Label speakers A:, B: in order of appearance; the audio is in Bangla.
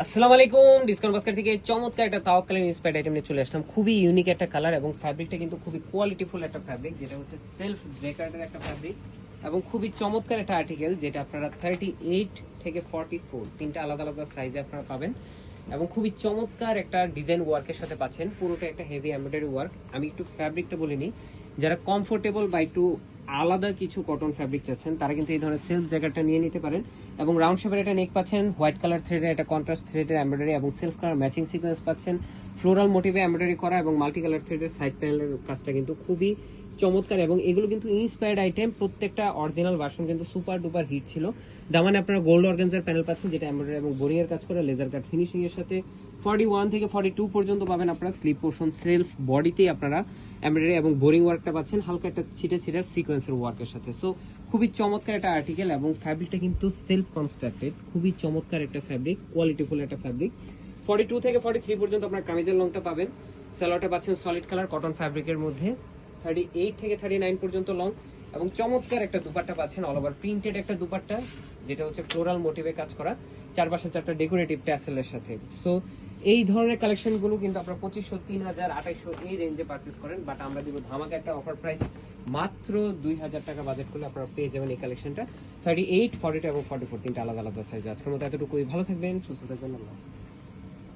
A: আসসালামু আলাইকুম। ডিসকাউন্ট বাস্কেট থেকে চমৎকার একটা তাওয়াক্কালের ইন্সপায়ার্ড আইটেম নিয়ে চলে আসলাম। খুবই ইউনিক একটা কালার এবং ফ্যাব্রিকটা কিন্তু খুবই কোয়ালিটিফুল একটা ফ্যাব্রিক, যেটা হচ্ছে সেলফ জেকার্ডের একটা ফ্যাব্রিক এবং খুবই চমৎকার একটা আর্টিকেল, যেটা আপনারা 38 থেকে 44 তিনটা আলাদা আলাদা সাইজে আপনারা পাবেন এবং খুবই চমৎকার একটা ডিজাইন ওয়ার্কের সাথে পাচ্ছেন। পুরোটা একটা হেভি এমব্রয়ডারি ওয়ার্ক। আমি একটু ফ্যাব্রিকটা বলে নিই, যারা কমফোর্টেবল বা একটু আলাদা কিছু কটন ফ্যাব্রিক চাচ্ছেন তারা কিন্তু এই ধরনের সেলফ জ্যাকেটটা নিয়ে নিতে পারেন। এবং রাউন্ড শেপের একটা নেক পাচ্ছেন, হোয়াইট কালার থ্রেডের একটা কন্ট্রাস্ট থ্রেডের এমব্রয়ডারি এবং সেলফ কালার ম্যাচিং সিকোয়েন্স পাচ্ছেন, ফ্লোরাল মোটিভে এমব্রয়ডারি করা এবং মাল্টি কালার থ্রেডের সাইড প্যানেলের কাজটা কিন্তু খুবই চমৎকার। এবং এগুলো কিন্তু ইন্সপায়ার্ড আইটেম, প্রত্যেকটা অরিজিনাল ভার্সন কিন্তু সুপার ডুপার হিট ছিল। দামানে আপনারা গোল্ড অর্গানজার প্যানেল পাচ্ছেন, যেটা এমব্রয়ডারি এবং বোরিং এর কাজ করে লেজার কাট ফিনিশিং এর সাথে 41 থেকে 42 পর্যন্ত পাবেন আপনারা। স্লিপ পোর্শন সেলফ বডিতেই আপনারা এমব্রয়ডারি এবং বোরিং ওয়ার্কটা পাচ্ছেন, হালকা একটা ছিটে ছিটে সিকোয়েন্সের ওয়ার্কের সাথে। সো খুবই চমৎকার একটা আর্টিকেল এবং ফ্যাব্রিকটা কিন্তু সেলফ কনস্ট্রাক্টেড, খুবই চমৎকার একটা ফ্যাব্রিক, কোয়ালিটিফুল একটা ফ্যাব্রিক। 42 থেকে 43 পর্যন্ত আপনার কামিজের লংটা পাবেন। সালোয়ারটা পাচ্ছেন সলিড কালার কটন ফ্যাব্রিকের মধ্যে। 38 থেকে 39 পর্যন্ত লং এবং চমৎকার একটা দুপাট্টা পাচ্ছেন, অল ওভার প্রিন্টেড একটা দুপাট্টা, যেটা হচ্ছে ফ্লোরাল মোটিভে কাজ করা, চারপাশে চারটা ডেকোরেটিভ ট্যাসেলের সাথে। সো এই ধরনের কালেকশনগুলো কিন্তু আপনারা 2500, 3000, 2800 এই রেঞ্জে পারচেস করেন, বাট আমরা দিব ধামাকা একটা অফার প্রাইস, মাত্র 2000 টাকা বাজেট করলে আপনারা পেয়ে যাবেন এই কালেকশনটা। 38, 42 এবং 44 তিনটা আলাদা আলাদা সাইজ। আজকের মতো এতটুকুই। ভালো থাকবেন, সুস্থ থাকবেন, আল্লাহ হাফেজ।